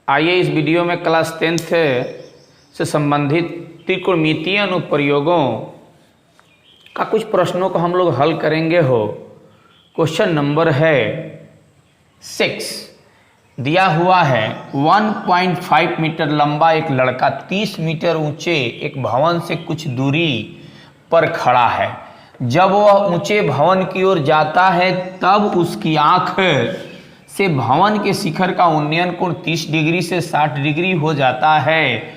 आइए इस वीडियो में क्लास 10th से संबंधित त्रिकोणमितीय अनुप्रयोगों का कुछ प्रश्नों को हम लोग हल करेंगे। क्वेश्चन नंबर है 6। दिया हुआ है 1.5 मीटर लंबा एक लड़का 30 मीटर ऊंचे एक भवन से कुछ दूरी पर खड़ा है। जब वह ऊंचे भवन की ओर जाता है तब उसकी आंख से भवन के शिखर का उन्नयन कोण 30 डिग्री से 60 डिग्री हो जाता है।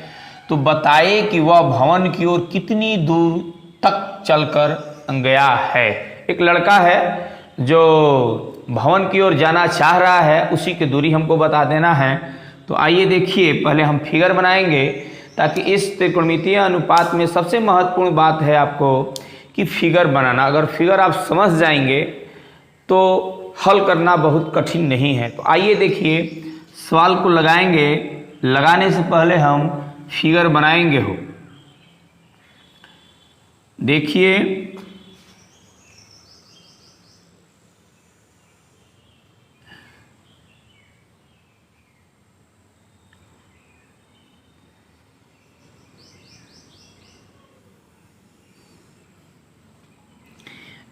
तो बताइए कि वह भवन की ओर कितनी दूर तक चलकर गया है। एक लड़का है जो भवन की ओर जाना चाह रहा है, उसी की दूरी हमको बता देना है। तो आइए देखिए, पहले हम फिगर बनाएंगे ताकि इस त्रिकोणमितीय अनुपात में सबसे महत्वपूर्ण बात है आपको कि फिगर बनाना। अगर फिगर आप समझ जाएंगे तो हल करना बहुत कठिन नहीं है। तो आइए देखिए, सवाल को लगाएंगे। लगाने से पहले हम फिगर बनाएंगे। देखिए,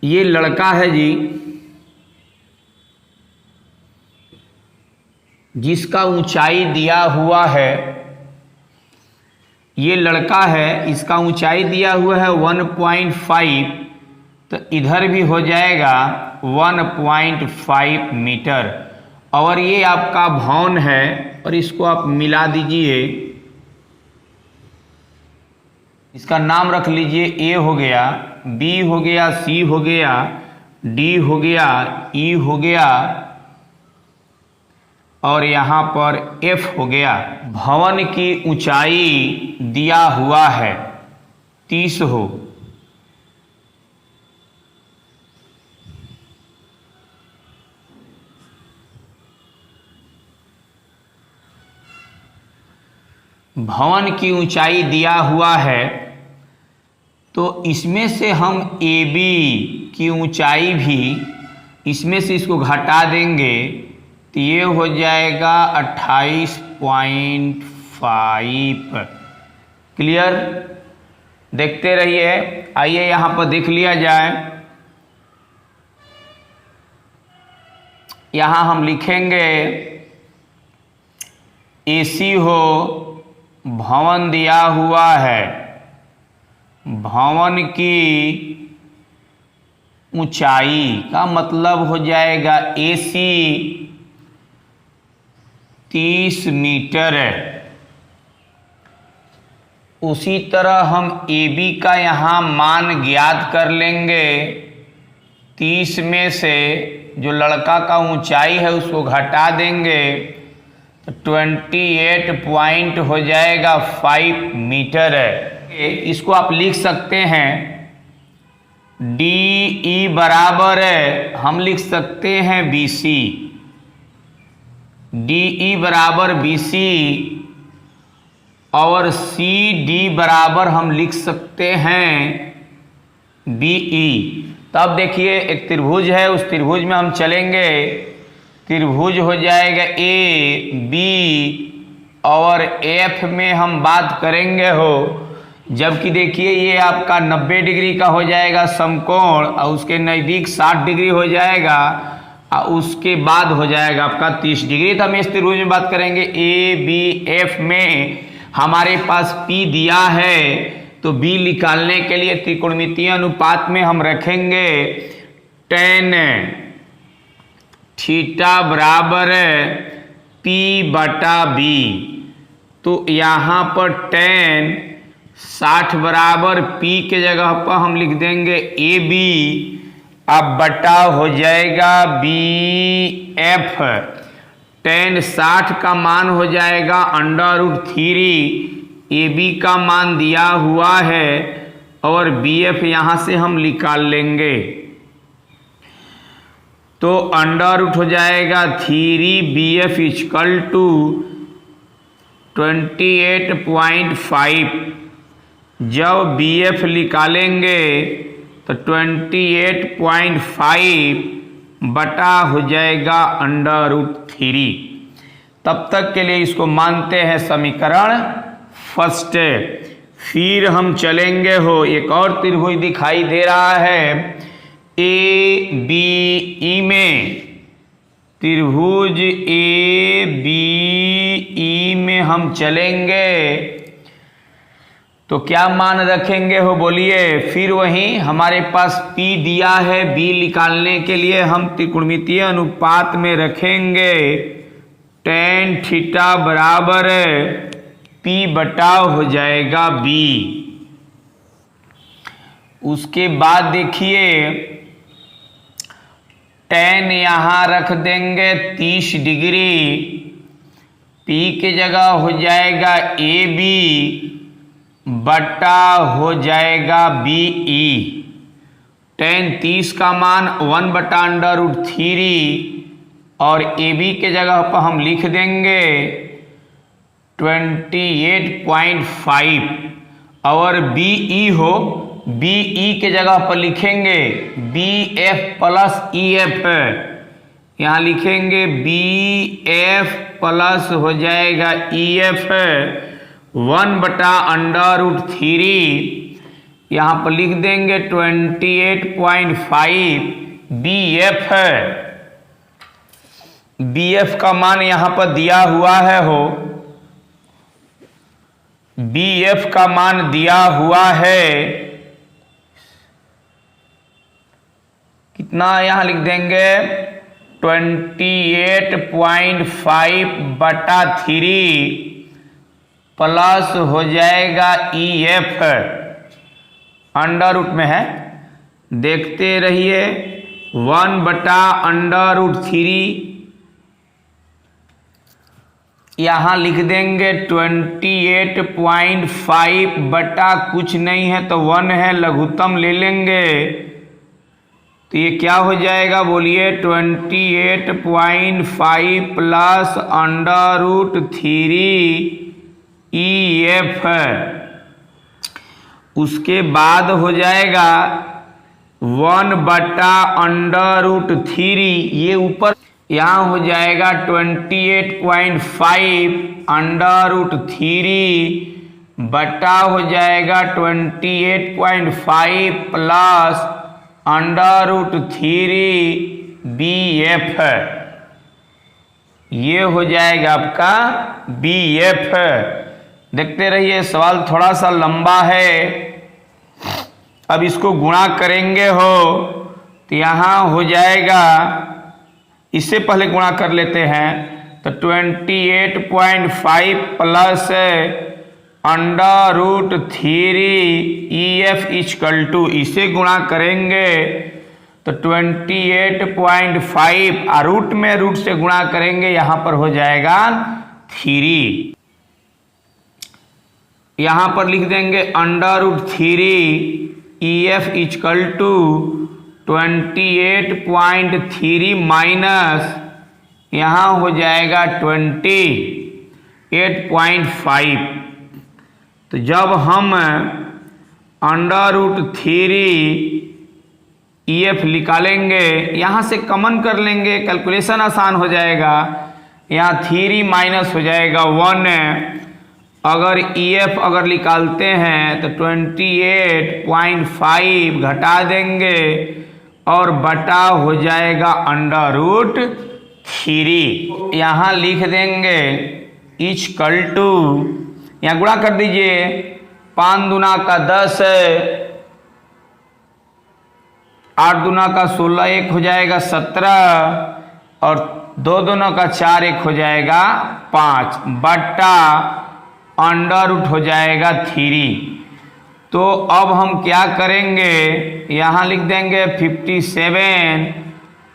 ये लड़का है जी, जिसका ऊंचाई दिया हुआ है। ये लड़का है, इसका ऊंचाई दिया हुआ है 1.5, तो इधर भी हो जाएगा 1.5 मीटर। और ये आपका भवन है और इसको आप मिला दीजिए। इसका नाम रख लीजिए, ए हो गया, बी हो गया, सी हो गया, डी हो गया, ई हो गया और यहाँ पर एफ हो गया। भवन की ऊंचाई दिया हुआ है 30 हो। भवन की ऊंचाई दिया हुआ है, तो इसमें से हम ए बी की ऊंचाई भी इसमें से इसको घटा देंगे तो ये हो जाएगा 28.5। क्लियर? देखते रहिए। आइए यहाँ पर देख लिया जाए। यहाँ हम लिखेंगे एसी हो, भवन दिया हुआ है, भवन की ऊंचाई का मतलब हो जाएगा एसी 30 मीटर है। उसी तरह हम ए बी का यहाँ मान ज्ञात कर लेंगे। 30 में से जो लड़का का ऊंचाई है उसको घटा देंगे तो 28 पॉइंट हो जाएगा 5 मीटर है। इसको आप लिख सकते हैं डी ई बराबर है, हम लिख सकते हैं BC। डी ई बराबर BC और CD बराबर हम लिख सकते हैं BE। तब देखिए, एक त्रिभुज है, उस त्रिभुज में हम चलेंगे। त्रिभुज हो जाएगा AB और F में हम बात करेंगे जबकि देखिए ये आपका 90 डिग्री का हो जाएगा समकोण और उसके नज़दीक 60 डिग्री हो जाएगा और उसके बाद हो जाएगा आपका 30 डिग्री। तो हम इस त्रिभुज में बात करेंगे। ABF में हमारे पास P दिया है, तो B निकालने के लिए त्रिकोणमितीय अनुपात में हम रखेंगे tan थीटा बराबर P बटा B। तो यहाँ पर tan 60 बराबर P के जगह पर हम लिख देंगे AB, अब बटा हो जाएगा BF। tan 60 का मान हो जाएगा √3। AB का मान दिया हुआ है और BF यहाँ से हम निकाल लेंगे। तो अंडर हो जाएगा 3BF इक्वल टू 28.5। जब BF निकालेंगे तो 28.5 बटा हो जाएगा √3। तब तक के लिए इसको मानते हैं समीकरण फर्स्ट। फिर हम चलेंगे हो, एक और त्रिभुज दिखाई दे रहा है ए बी ई में, त्रिभुज ए बी ई में हम चलेंगे तो क्या मान रखेंगे हो बोलिए। फिर वहीं हमारे पास P दिया है, B निकालने के लिए हम त्रिकोणमितीय अनुपात में रखेंगे tan थीटा बराबर P बटा हो जाएगा B। उसके बाद देखिए tan यहाँ रख देंगे 30 डिग्री, P की जगह हो जाएगा AB बटा हो जाएगा BE। tan 30 का मान 1/√3 और AB के जगह पर हम लिख देंगे 28.5 और BE हो, BE के जगह पर लिखेंगे BF प्लस EF, यहाँ लिखेंगे BF प्लस हो जाएगा EF 1/√3, यहाँ पर लिख देंगे 28.5 BF है। BF का मान यहाँ पर दिया हुआ है हो, BF का मान दिया हुआ है कितना, यहाँ लिख देंगे 28.5/3 प्लस हो जाएगा EF, अंडर रूट में है, देखते रहिए 1/√3, यहाँ लिख देंगे 28.5 बटा कुछ नहीं है तो 1 है, लघुत्तम ले लेंगे तो ये क्या हो जाएगा बोलिए 28.5 प्लस √3 EF। उसके बाद हो जाएगा 1/√3, ये ऊपर यहाँ हो जाएगा 28.5 √3 बटा हो जाएगा 28.5 प्लस √3 BF, ये हो जाएगा आपका BF। देखते रहिए सवाल थोड़ा सा लंबा है, अब इसको गुणा करेंगे हो तो यहाँ हो जाएगा, इससे पहले गुणा कर लेते हैं तो 28.5 प्लस √3 EF इक्वल टू, इसे गुणा करेंगे तो 28.5 रूट में रूट से गुणा करेंगे, यहाँ पर हो जाएगा 3, यहाँ पर लिख देंगे √3 EF इक्वल टू 28.3 माइनस यहाँ हो जाएगा 28.5। तो जब हम √3 EF निकालेंगे, यहाँ से कॉमन कर लेंगे, कैलकुलेशन आसान हो जाएगा, यहाँ 3 माइनस हो जाएगा 1, अगर EF अगर निकालते हैं तो 28.5 घटा देंगे और बटा हो जाएगा √3, यहाँ लिख देंगे इक्वल टू, यहाँ गुणा कर दीजिए, 5 दूना का 10 है, 8 दूना का 16, 1 हो जाएगा 17 और 2 दूना का 4, 1 हो जाएगा 5 बटा √ हो जाएगा 3। तो अब हम क्या करेंगे, यहाँ लिख देंगे 57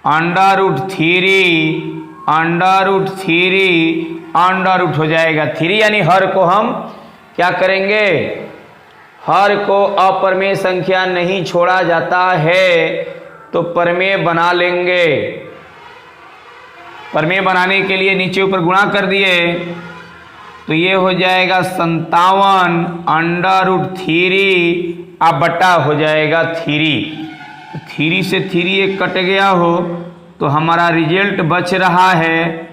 √3 हो जाएगा 3, यानी हर को हम क्या करेंगे, हर को अपरमेय संख्या नहीं छोड़ा जाता है तो परमेय बना लेंगे। परमेय बनाने के लिए नीचे ऊपर गुणा कर दिए तो ये हो जाएगा 57 √3 बटा हो जाएगा 3 से 3 एक कट गया हो तो हमारा रिजल्ट बच रहा है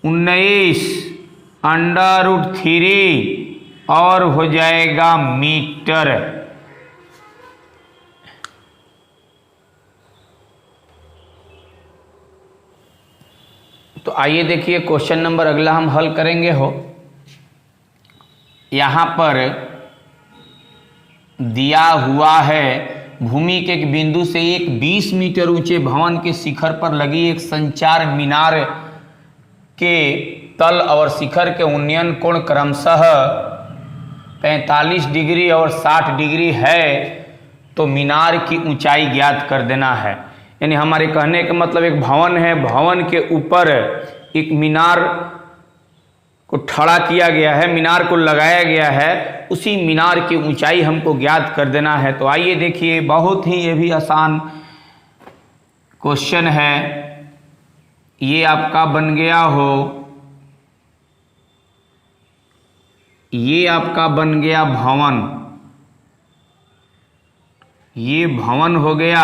19√3 और हो जाएगा मीटर। तो आइए देखिए क्वेश्चन नंबर अगला हम हल करेंगे हो। यहाँ पर दिया हुआ है भूमि के एक बिंदु से एक 20 मीटर ऊंचे भवन के शिखर पर लगी एक संचार मीनार के तल और शिखर के उन्नयन कोण क्रमशः 45 डिग्री और 60 डिग्री है, तो मीनार की ऊंचाई ज्ञात कर देना है। यानी हमारे कहने का मतलब एक भवन है, भवन के ऊपर एक मीनार को खड़ा किया गया है, मीनार को लगाया गया है, उसी मीनार की ऊंचाई हमको ज्ञात कर देना है। तो आइए देखिए, बहुत ही ये भी आसान क्वेश्चन है। ये आपका बन गया हो, ये आपका बन गया भवन, ये भवन हो गया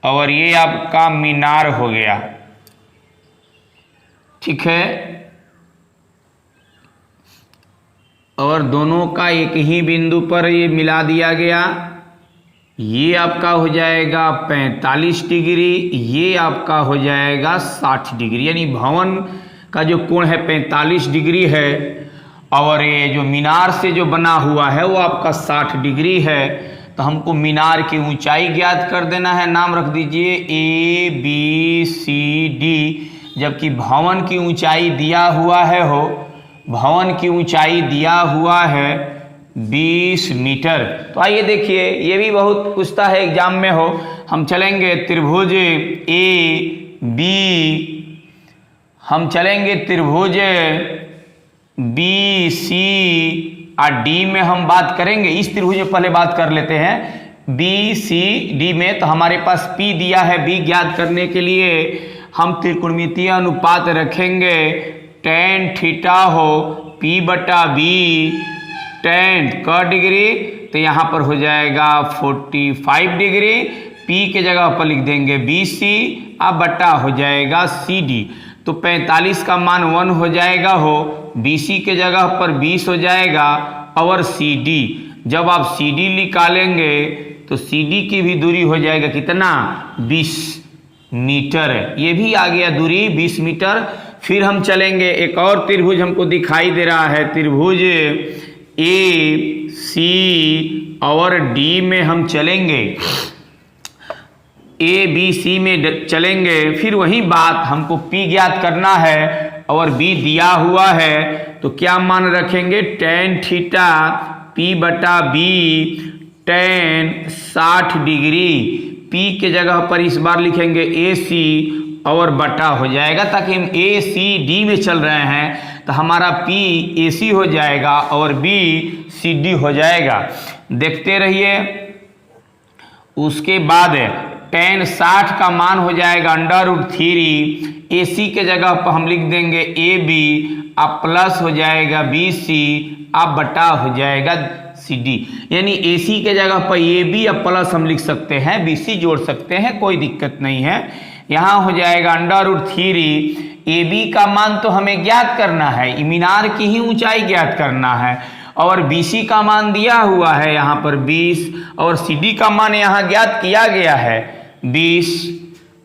और ये आपका मीनार हो गया, ठीक है। और दोनों का एक ही बिंदु पर ये मिला दिया गया। ये आपका हो जाएगा 45 डिग्री, ये आपका हो जाएगा 60 डिग्री। यानी भवन का जो कोण है 45 डिग्री है और ये जो मीनार से जो बना हुआ है वो आपका 60 डिग्री है। तो हमको मीनार की ऊंचाई ज्ञात कर देना है। नाम रख दीजिए ABCD, जबकि भवन की ऊंचाई दिया हुआ है हो, भवन की ऊंचाई दिया हुआ है 20 मीटर। तो आइए देखिए, ये भी बहुत पूछता है एग्जाम में हो। हम चलेंगे त्रिभुज AB, हम चलेंगे त्रिभुज BC और D में हम बात करेंगे। इस त्रिभुज में पहले बात कर लेते हैं BCD में। तो हमारे पास P दिया है, B ज्ञात करने के लिए हम त्रिकोणमितीय अनुपात रखेंगे। tan थीटा हो P/B tan क डिग्री, तो यहाँ पर हो जाएगा 45 डिग्री। P के जगह पर लिख देंगे BC, अब बटा हो जाएगा CD। तो 45 का मान 1 हो जाएगा हो, BC के जगह पर 20 हो जाएगा और CD, जब आप CD निकालेंगे तो CD की भी दूरी हो जाएगा कितना, 20 मीटर। ये भी आ गया दूरी 20 मीटर। फिर हम चलेंगे, एक और त्रिभुज हमको दिखाई दे रहा है, त्रिभुज AC और D में हम चलेंगे, ABC में चलेंगे। फिर वही बात, हमको P ज्ञात करना है और B दिया हुआ है, तो क्या मान रखेंगे, tan theta P/B tan 60 degree. P के जगह पर इस बार लिखेंगे AC और बटा हो जाएगा, ताकि हम ACD में चल रहे हैं तो हमारा P AC हो जाएगा और B CD हो जाएगा। देखते रहिए। उसके बाद tan 60 का मान हो जाएगा √3, AC के जगह पर हम लिख देंगे AB, अब प्लस हो जाएगा BC, अब बटा हो जाएगा CD। यानी AC के जगह पर AB अब प्लस हम लिख सकते हैं, BC जोड़ सकते हैं, कोई दिक्कत नहीं है। यहाँ हो जाएगा √3, AB का मान तो हमें ज्ञात करना है, मीनार की ही ऊंचाई ज्ञात करना है, और BC का मान दिया हुआ है यहाँ पर 20 और CD का मान यहाँ ज्ञात किया गया है 20।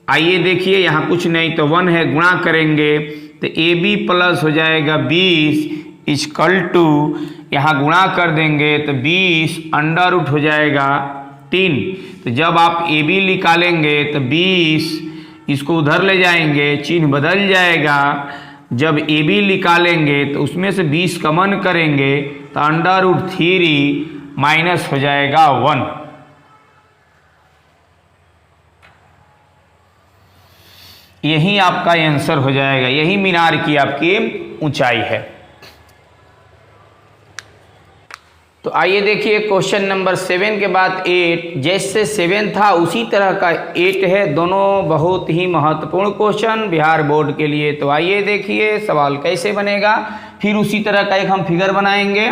आइए देखिए, यहाँ कुछ नहीं तो 1 है, गुणा करेंगे तो AB प्लस हो जाएगा 20 इक्वल टू, यहाँ गुणा कर देंगे तो 20 √ हो जाएगा 3। तो जब आप AB निकालेंगे तो 20, इसको उधर ले जाएंगे, चिन्ह बदल जाएगा। जब AB निकालेंगे तो उसमें से 20 कॉमन करेंगे तो √3 माइनस हो जाएगा 1। यही आपका आंसर हो जाएगा, यही मीनार की आपकी ऊंचाई है। तो आइए देखिए क्वेश्चन नंबर 7 के बाद 8, जैसे 7 था उसी तरह का 8 है। दोनों बहुत ही महत्वपूर्ण क्वेश्चन बिहार बोर्ड के लिए। तो आइए देखिए सवाल कैसे बनेगा। फिर उसी तरह का एक हम फिगर बनाएंगे,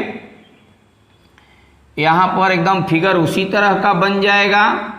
यहाँ पर एकदम फिगर उसी तरह का बन जाएगा।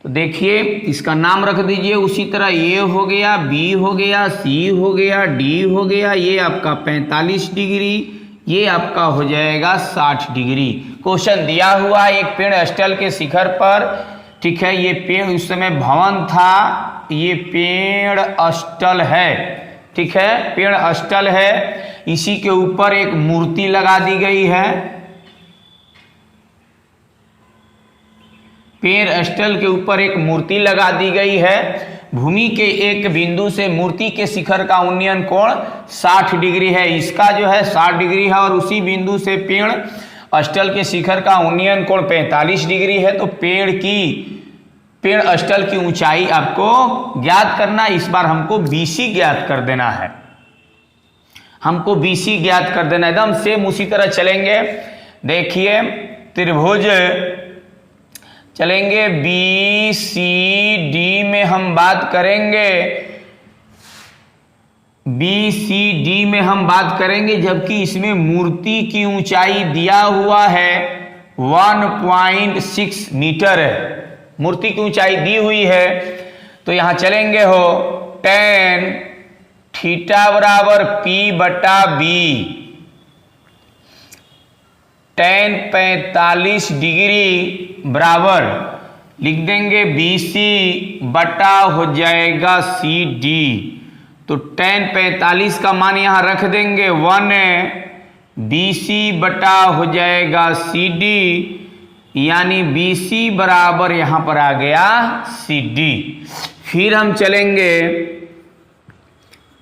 तो देखिए इसका नाम रख दीजिए उसी तरह, ए हो गया, बी हो गया, सी हो गया, डी हो गया, ये आपका 45 डिग्री, ये आपका हो जाएगा 60 डिग्री। क्वेश्चन दिया हुआ एक पेड़ अष्टल के शिखर पर, ठीक है, ये पेड़ उस समय भवन था, ये पेड़ अष्टल है, ठीक है, पेड़ अष्टल है, इसी के ऊपर एक मूर्ति लगा दी गई है, पेड़ अष्टल के ऊपर एक मूर्ति लगा दी गई है। भूमि के एक बिंदु से मूर्ति के शिखर का उन्नयन कोण 60 डिग्री है, इसका जो है 60 डिग्री है, और उसी बिंदु से पेड़ अष्टल के शिखर का उन्नयन कोण 45 डिग्री है। तो पेड़ अष्टल की ऊंचाई आपको ज्ञात करना, इस बार हमको BC ज्ञात कर देना है, हमको BC ज्ञात कर देना, एकदम सेम उसी तरह चलेंगे। देखिए त्रिभुज चलेंगे BCD में हम बात करेंगे, BCD में हम बात करेंगे, जबकि इसमें मूर्ति की ऊंचाई दिया हुआ है 1.6 मीटर है, मूर्ति की ऊंचाई दी हुई है। तो यहां चलेंगे हो tan थीटा बराबर P/B, tan 45 डिग्री बराबर लिख देंगे BC बटा हो जाएगा CD। तो tan 45 का मान यहां रख देंगे 1 BC बटा हो जाएगा CD, यानी BC बराबर यहां पर आ गया CD। फिर हम चलेंगे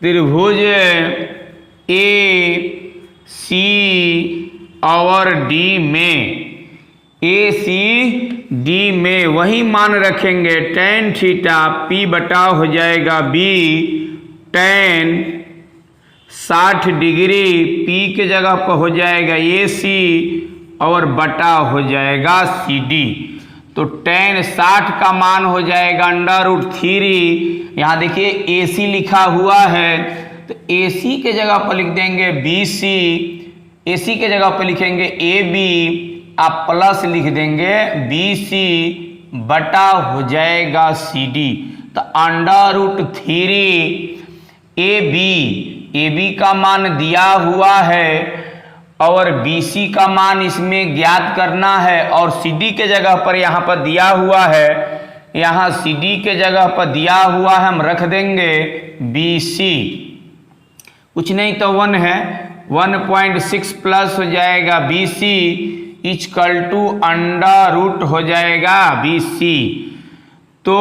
त्रिभुज AC और D में, ACD में वही मान रखेंगे, tan थीटा P बटा हो जाएगा B, tan 60 डिग्री P के जगह पर हो जाएगा AC और बटा हो जाएगा CD। तो tan 60 का मान हो जाएगा √3, यहाँ देखिए AC लिखा हुआ है, तो AC के जगह पर लिख देंगे BC, AC के जगह पर लिखेंगे AB, आप प्लस लिख देंगे BC बटा हो जाएगा CD। तो √3 AB का मान दिया हुआ है और BC का मान इसमें ज्ञात करना है, और CD के जगह पर यहाँ पर दिया हुआ है, यहाँ CD के जगह पर दिया हुआ है, हम रख देंगे BC, कुछ नहीं तो 1 है, 1.6 प्लस हो जाएगा BC इक्वल टू √ हो जाएगा BC। तो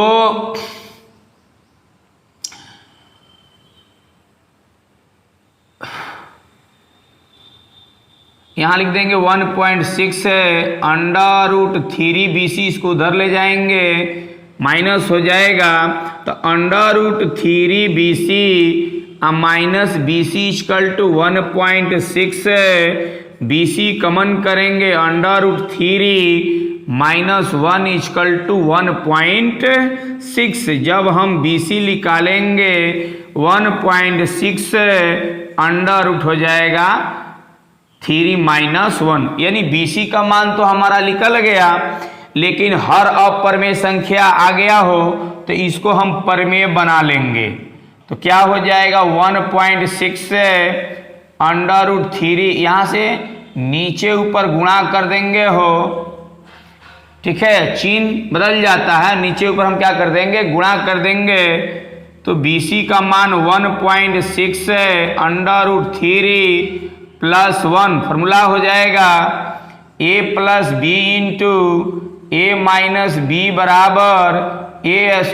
यहां लिख देंगे 1.6 है, √3 BC, इसको उधर ले जाएंगे, माइनस हो जाएगा, तो √3 BC minus BC equal to 1.6 है, BC कमन करेंगे, √3 माइनस 1 इक्वल टू 1.6, जब हम BC निकालेंगे 1.6 √ हो जाएगा 3 - 1, यानी BC का मान तो हमारा निकल गया, लेकिन हर अपरमेय संख्या आ गया हो तो इसको हम परमेय बना लेंगे। तो क्या हो जाएगा 1.6 √3, यहाँ से नीचे ऊपर गुणा कर देंगे हो, ठीक है, चिन्ह बदल जाता है, नीचे ऊपर हम क्या कर देंगे, गुणा कर देंगे। तो BC का मान 1.6 √3 प्लस 1, फॉर्मूला हो जाएगा A + B × A - B बराबर A²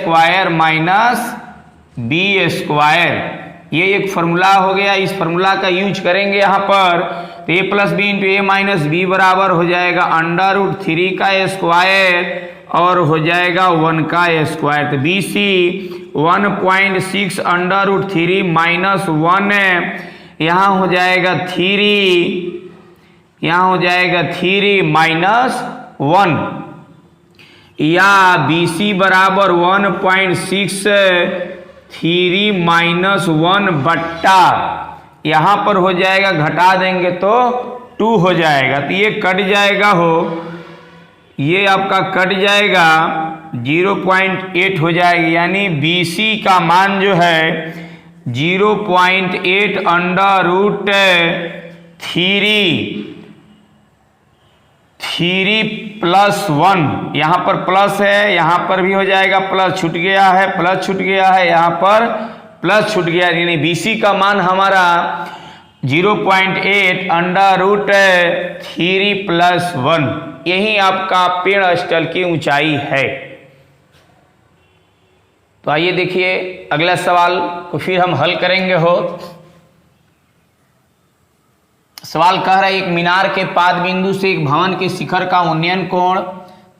- B²। ये एक फॉर्मूला हो गया, इस फॉर्मूला का यूज करेंगे यहाँ पर। तो A + B × A - B बराबर हो जाएगा √3 का स्क्वायर और हो जाएगा 1 का स्क्वायर। तो BC 1.6 √3 - 1, यहाँ हो जाएगा 3, यहाँ हो जाएगा 3 - 1, या BC बराबर 1.6 3 - 1 बट्टा, यहाँ पर हो जाएगा, घटा देंगे तो 2 हो जाएगा, तो ये कट जाएगा हो, ये आपका कट जाएगा 0.8 हो जाएगा, यानी BC का मान जो है 0.8 अंडर रूट 3 प्लस 1, यहाँ पर प्लस है, यहाँ पर भी हो जाएगा प्लस, छूट गया है प्लस, छूट गया है, यहाँ पर प्लस छूट गया, यानी BC का मान हमारा 0.8 अंडर रूट 3 प्लस 1, यही आपका पेड़ स्थल की ऊंचाई है। तो आइए देखिए अगला सवाल को फिर हम हल करेंगे हो। सवाल कह रहा है एक मीनार के पाद बिंदु से एक भवन के शिखर का उन्नयन कोण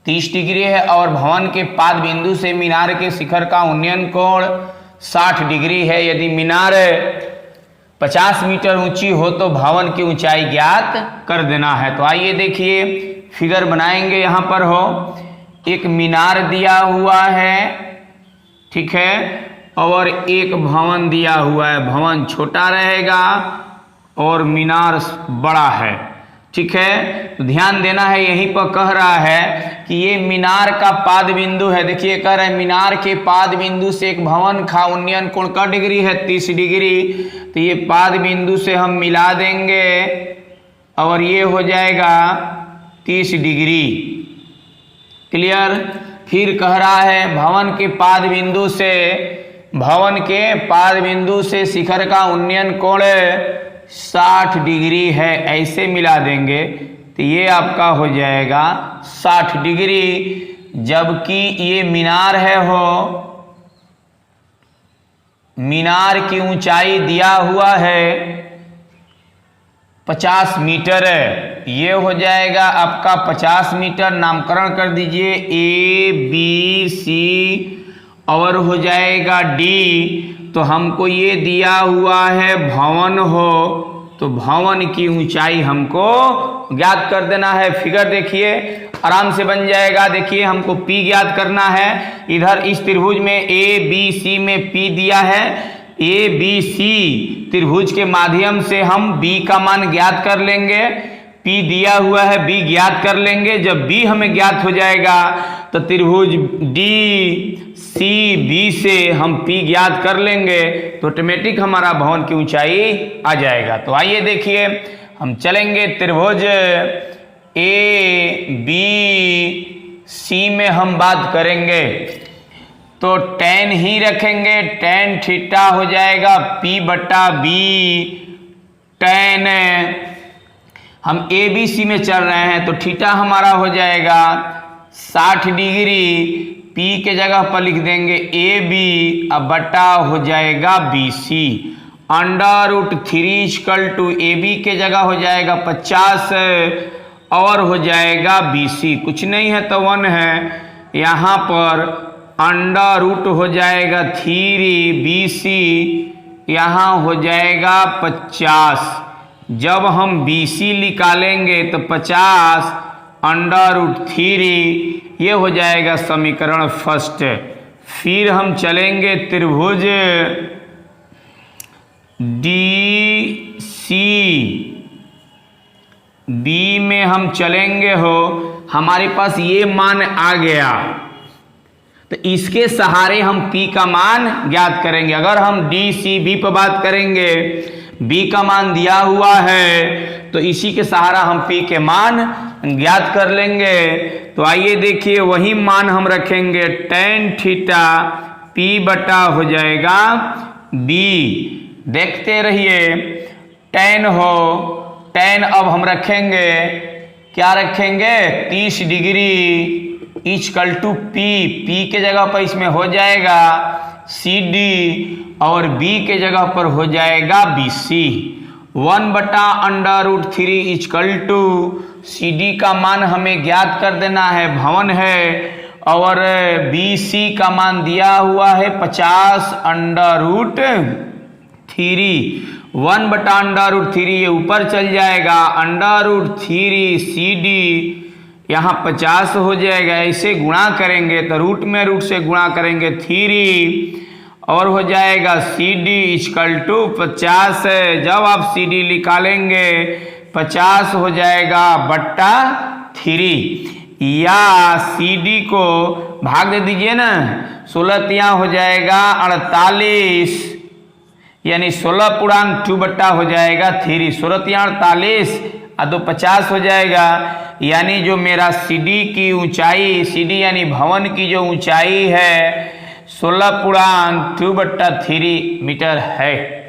30 डिग्री है और भवन के पाद बिंदु से मीनार के शिखर का उन्नयन कोण 60 डिग्री है। यदि मीनार 50 मीटर ऊंची हो तो भवन की ऊंचाई ज्ञात कर देना है। तो आइए देखिए फिगर बनाएंगे। यहाँ पर हो एक मीनार दिया हुआ है, ठीक है, और एक भवन दिया हुआ है। भवन छोटा रहेगा और मीनार बड़ा है, ठीक है। तो ध्यान देना है, यहीं पर कह रहा है कि ये मीनार का पाद बिंदु है। देखिए कह रहा है मीनार के पाद बिंदु से एक भवन का उन्नयन कोण का डिग्री है 30 डिग्री। तो ये पाद बिंदु से हम मिला देंगे और ये हो जाएगा 30 डिग्री। क्लियर। फिर कह रहा है भवन के पाद बिंदु से शिखर का उन्नयन कोण 60 डिग्री है, ऐसे मिला देंगे तो ये आपका हो जाएगा 60 डिग्री। जबकि ये मीनार है हो, मीनार की ऊंचाई दिया हुआ है 50 मीटर है, ये हो जाएगा आपका 50 मीटर। नामकरण कर दीजिए ABC और हो जाएगा D। तो हमको ये दिया हुआ है भवन हो, तो भवन की ऊंचाई हमको ज्ञात कर देना है। फिगर देखिए आराम से बन जाएगा। देखिए हमको P ज्ञात करना है। इधर इस त्रिभुज में ABC में P दिया है, ABC त्रिभुज के माध्यम से हम B का मान ज्ञात कर लेंगे। P दिया हुआ है, B ज्ञात कर लेंगे। जब B हमें ज्ञात हो जाएगा तो त्रिभुज DCB से हम P ज्ञात कर लेंगे, तो ऑटोमेटिक हमारा भवन की ऊंचाई आ जाएगा। तो आइए देखिए हम चलेंगे त्रिभुज ABC में हम बात करेंगे तो tan ही रखेंगे। tan थीटा हो जाएगा P/B। tan हम ABC में चल रहे हैं तो थीटा हमारा हो जाएगा 60 डिग्री। P के जगह पर लिख देंगे AB, अब बटा हो जाएगा BC। अंडर रूट 3 AB के जगह हो जाएगा 50 और हो जाएगा BC, कुछ नहीं है तो 1 है। यहाँ पर अंडर रूट हो जाएगा 3BC, यहाँ हो जाएगा 50। जब हम BC निकालेंगे तो 50 अंडर रूट 3, ये हो जाएगा समीकरण फर्स्ट। फिर हम चलेंगे त्रिभुज DCB में हम चलेंगे हो, हमारे पास ये मान आ गया तो इसके सहारे हम P का मान ज्ञात करेंगे। अगर हम DCB पर बात करेंगे, B का मान दिया हुआ है तो इसी के सहारा हम P के मान ज्ञात कर लेंगे। तो आइए देखिए वही मान हम रखेंगे। tan थीटा P/, हो जाएगा B। देखते रहिए tan हो, tan अब हम रखेंगे, क्या रखेंगे 30 डिग्री इक्वल टू P के जगह पर इसमें हो जाएगा CD और B के जगह पर हो जाएगा BC। 1/√3 इक्वल टू CD का मान हमें ज्ञात कर देना है, भवन है, और BC का मान दिया हुआ है 50√3। 1/√3 ये ऊपर चल जाएगा, √3 CD यहाँ 50 हो जाएगा। ऐसे गुणा करेंगे तो रूट से गुणा करेंगे 3 और हो जाएगा CD इक्वल टू 50 है। जब आप CD निकालेंगे 50 हो जाएगा बट्टा 3। या CD को भाग दे दीजिए ना, 16 तिया हो जाएगा 48, यानी 16 पूर्णांक 2 बट्टा हो जाएगा 3, 16 तिया 48 और 2 50 हो जाएगा। यानी जो मेरा CD की ऊंचाई, CD यानी भवन की जो ऊंचाई है 16 पूर्णांक 2 बट्टा 3 मीटर है।